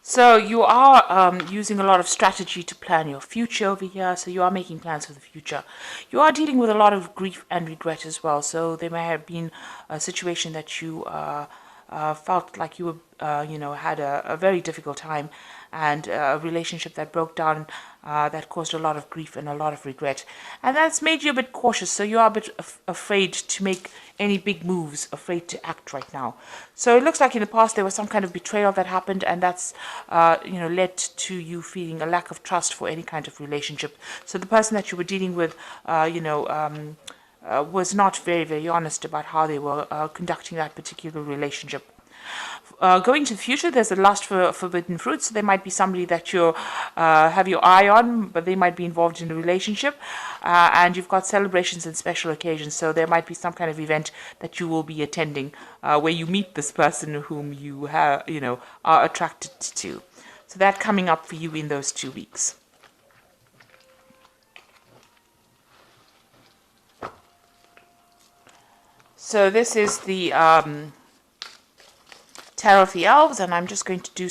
So you are using a lot of strategy to plan your future over here. So you are making plans for the future. You are dealing with a lot of grief and regret as well. So there may have been a situation that you felt like you were, had a very difficult time, and a relationship that broke down, that caused a lot of grief and a lot of regret, and that's made you a bit cautious. So you are a bit afraid to make any big moves, afraid to act right now. So it looks like in the past there was some kind of betrayal that happened, and that's led to you feeling a lack of trust for any kind of relationship. So the person that you were dealing with, was not very, very honest about how they were conducting that particular relationship. Going to the future, there's a lust for forbidden fruit. So there might be somebody that you have your eye on, but they might be involved in a relationship. And you've got celebrations and special occasions. So there might be some kind of event that you will be attending where you meet this person whom you are attracted to. So that coming up for you in those 2 weeks. So this is the Tarot of the Elves, and I'm just going to do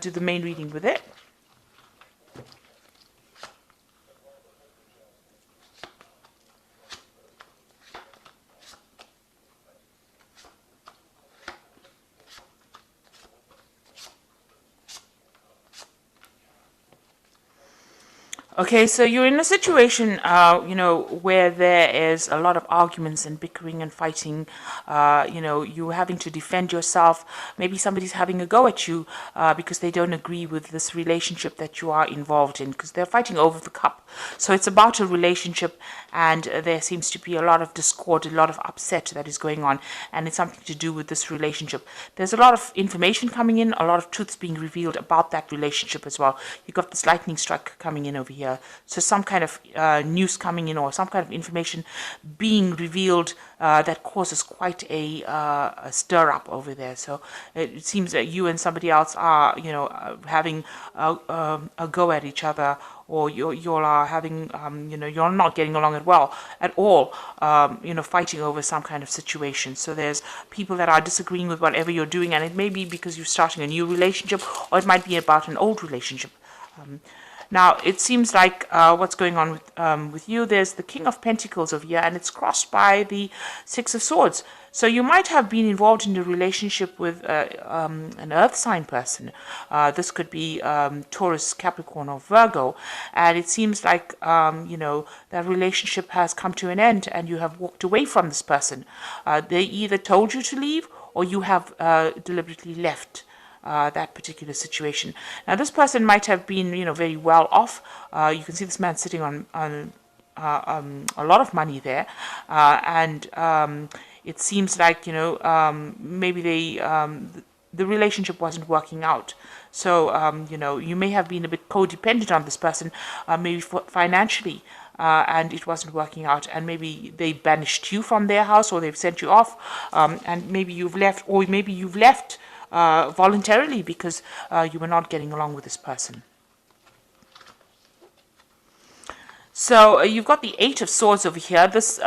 do the main reading with it. Okay, so you're in a situation, where there is a lot of arguments and bickering and fighting. You're having to defend yourself. Maybe somebody's having a go at you because they don't agree with this relationship that you are involved in, because they're fighting over the cup. So it's about a relationship, and there seems to be a lot of discord, a lot of upset that is going on, and it's something to do with this relationship. There's a lot of information coming in, a lot of truths being revealed about that relationship as well. You've got this lightning strike coming in over here. So some kind of news coming in, or some kind of information being revealed that causes quite a stir up over there. So it seems that you and somebody else are, having a go at each other, or you are having, you're not getting along at all, fighting over some kind of situation. So there's people that are disagreeing with whatever you're doing, and it may be because you're starting a new relationship, or it might be about an old relationship. Now, it seems like what's going on with you, there's the King of Pentacles over here, and it's crossed by the Six of Swords. So you might have been involved in a relationship with an earth sign person. This could be Taurus, Capricorn, or Virgo. And it seems like, that relationship has come to an end, and you have walked away from this person. They either told you to leave, or you have deliberately left that particular situation. Now, this person might have been, very well off. You can see this man sitting on a lot of money there, and it seems like maybe the relationship wasn't working out. So you may have been a bit codependent on this person, maybe financially. And it wasn't working out, and maybe they banished you from their house, or they've sent you off, and maybe you've left, or maybe you've left voluntarily because you were not getting along with this person. So you've got the Eight of Swords over here. This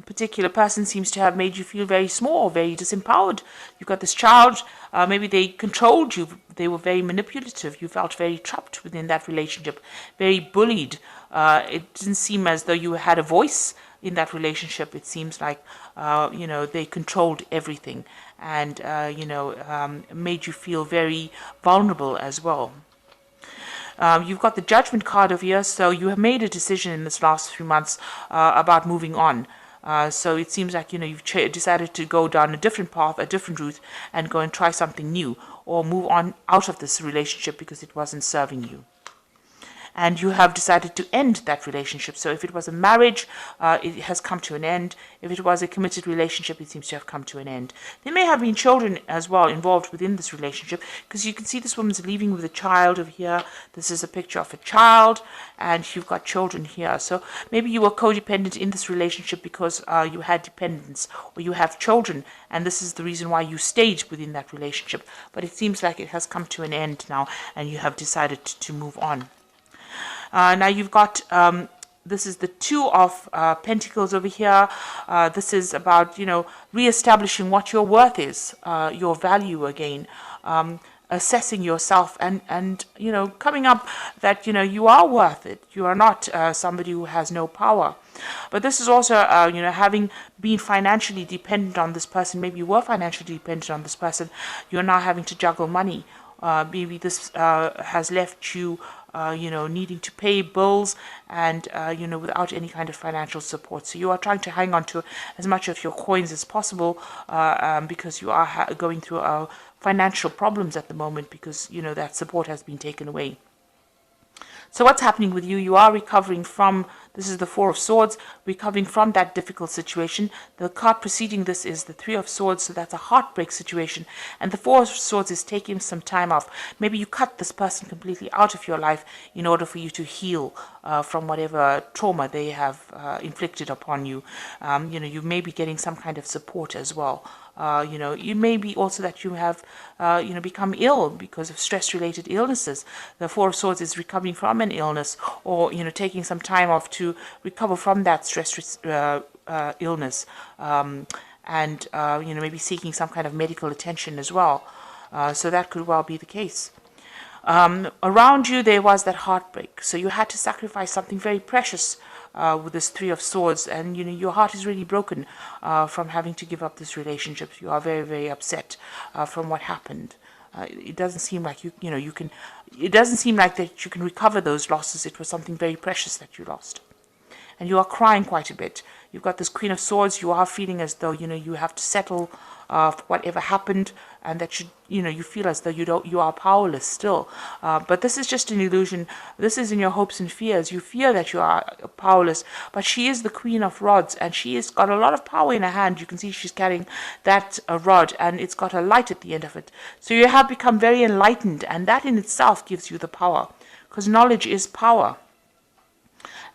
particular person seems to have made you feel very small, very disempowered. You've got this child. Maybe they controlled you. They were very manipulative. You felt very trapped within that relationship, very bullied. It didn't seem as though you had a voice in that relationship. It seems like, they controlled everything, and, made you feel very vulnerable as well. You've got the Judgment card over here, so you have made a decision in this last 3 months about moving on. So it seems like, you've decided to go down a different path, a different route, and go and try something new, or move on out of this relationship because it wasn't serving you. And you have decided to end that relationship. So if it was a marriage, it has come to an end. If it was a committed relationship, it seems to have come to an end. There may have been children as well involved within this relationship, because you can see this woman's leaving with a child over here. This is a picture of a child, and you've got children here. So maybe you were codependent in this relationship because you had dependents, or you have children, and this is the reason why you stayed within that relationship. But it seems like it has come to an end now, and you have decided to move on. Now you've got, this is the Two of Pentacles over here. This is about, re-establishing what your worth is, your value again. assessing yourself and coming up that you are worth it. You are not somebody who has no power. But this is also having been financially dependent on this person. Maybe you were financially dependent on this person. You're now having to juggle money. Maybe this has left you needing to pay bills and without any kind of financial support. So you are trying to hang on to as much of your coins as possible because you are going through financial problems at the moment because that support has been taken away. So what's happening with you? You are recovering from, this is the Four of Swords, recovering from that difficult situation. The card preceding this is the Three of Swords, so that's a heartbreak situation. And the Four of Swords is taking some time off. Maybe you cut this person completely out of your life in order for you to heal from whatever trauma they have inflicted upon you. You may be getting some kind of support as well. You may be also that you have, become ill because of stress-related illnesses. The Four of Swords is recovering from an illness or, taking some time off to recover from that stress illness and, maybe seeking some kind of medical attention as well. So that could well be the case. Around you, there was that heartbreak. So you had to sacrifice something very precious with this Three of Swords, and your heart is really broken from having to give up this relationship. You are very, very upset from what happened. It doesn't seem like you can. It doesn't seem like that you can recover those losses. It was something very precious that you lost, and you are crying quite a bit. You've got this Queen of Swords. You are feeling as though you have to settle for whatever happened, and that you feel as though you are powerless still. But this is just an illusion. This is in your hopes and fears. You fear that you are powerless, but she is the Queen of Rods, and she has got a lot of power in her hand. You can see she's carrying that rod, and it's got a light at the end of it. So you have become very enlightened, and that in itself gives you the power, because knowledge is power.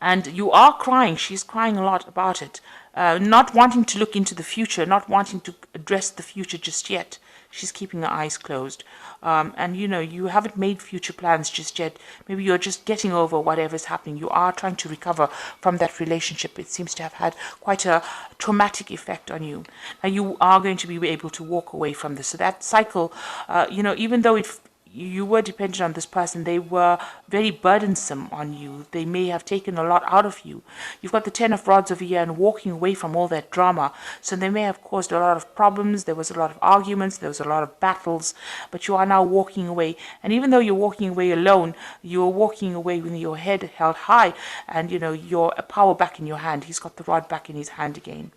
And you are crying. She's crying a lot about it. Not wanting to look into the future, not wanting to address the future just yet. She's keeping her eyes closed. And you haven't made future plans just yet. Maybe you're just getting over whatever's happening. You are trying to recover from that relationship. It seems to have had quite a traumatic effect on you. Now you are going to be able to walk away from this. So that cycle, even though you were dependent on this person, they were very burdensome on you. They may have taken a lot out of you. You've got the Ten of Rods over here and walking away from all that drama. So they may have caused a lot of problems. There was a lot of arguments. There was a lot of battles. But you are now walking away. And even though you're walking away alone, you're walking away with your head held high and, your power back in your hand. He's got the rod back in his hand again.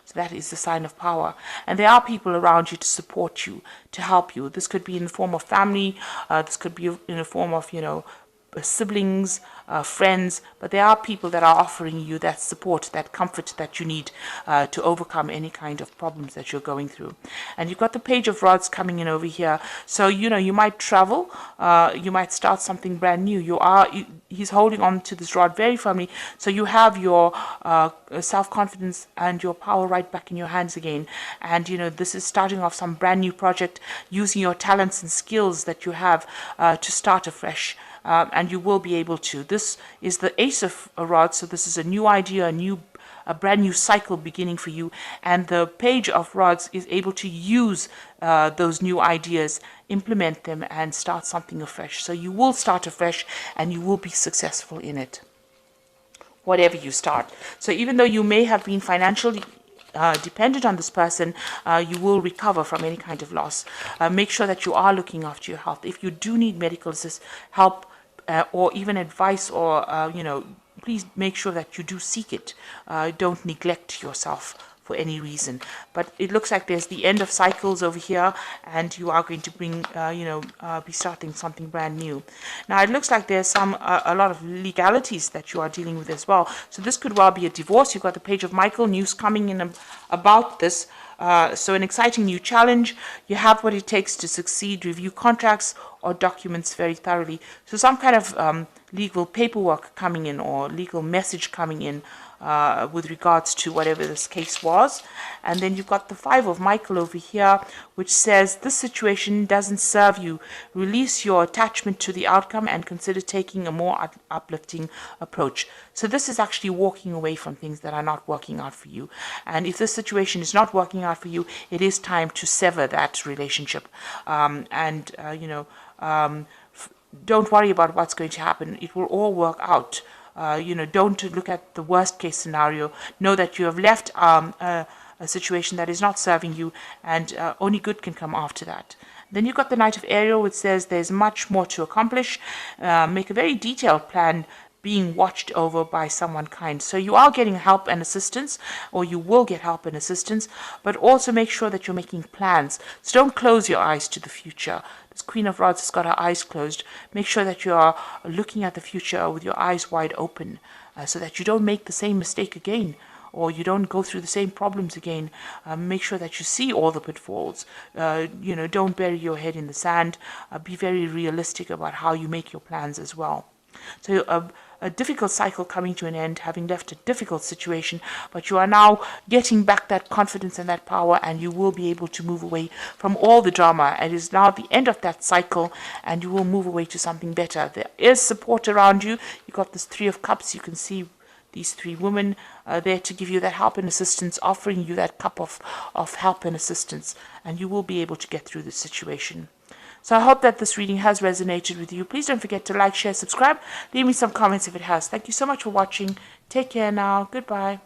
So that is the sign of power. And there are people around you to support you, to help you. This could be in the form of family. This could be in the form of, siblings, friends, but there are people that are offering you that support, that comfort that you need to overcome any kind of problems that you're going through. And you've got the Page of Rods coming in over here. So, you might travel, you might start something brand new. He's holding on to this rod very firmly. So you have your self-confidence and your power right back in your hands again. And, this is starting off some brand new project, using your talents and skills that you have to start afresh. And you will be able to. This is the Ace of Rods, so this is a new idea, a brand new cycle beginning for you. And the Page of Rods is able to use those new ideas, implement them, and start something afresh. So you will start afresh, and you will be successful in it, whatever you start. So even though you may have been financially dependent on this person, you will recover from any kind of loss. Make sure that you are looking after your health. If you do need medical help or even advice, or please make sure that you do seek it. Don't neglect yourself for any reason. But it looks like there's the end of cycles over here, and you are going to bring be starting something brand new. Now it looks like there's a lot of legalities that you are dealing with as well. So this could well be a divorce. You've got the Page of Michael, news coming in about this. So an exciting new challenge. You have what it takes to succeed. Review contracts or documents very thoroughly. So some kind of legal paperwork coming in, or legal message coming in. with regards to whatever this case was. And then you've got the 5 of Michael over here, which says this situation doesn't serve you. Release your attachment to the outcome and consider taking a more uplifting approach. So this is actually walking away from things that are not working out for you. And if this situation is not working out for you, it is time to sever that relationship. Don't worry about what's going to happen. It will all work out. Don't look at the worst case scenario. Know that you have left a situation that is not serving you, and only good can come after that. Then you've got the Knight of Ariel, which says there's much more to accomplish. Make a very detailed plan, being watched over by someone kind. So you are getting help and assistance, or you will get help and assistance, but also make sure that you're making plans. So don't close your eyes to the future. This Queen of Rods has got her eyes closed. Make sure that you are looking at the future with your eyes wide open, so that you don't make the same mistake again, or you don't go through the same problems again. Make sure that you see all the pitfalls. Don't bury your head in the sand. Be very realistic about how you make your plans as well. So a difficult cycle coming to an end, having left a difficult situation, but you are now getting back that confidence and that power, and you will be able to move away from all the drama. It is now the end of that cycle, and you will move away to something better. There is support around you. You got this 3 of Cups. You can see these 3 women there to give you that help and assistance, offering you that cup of help and assistance, and you will be able to get through this situation. So I hope that this reading has resonated with you. Please don't forget to like, share, subscribe. Leave me some comments if it has. Thank you so much for watching. Take care now. Goodbye.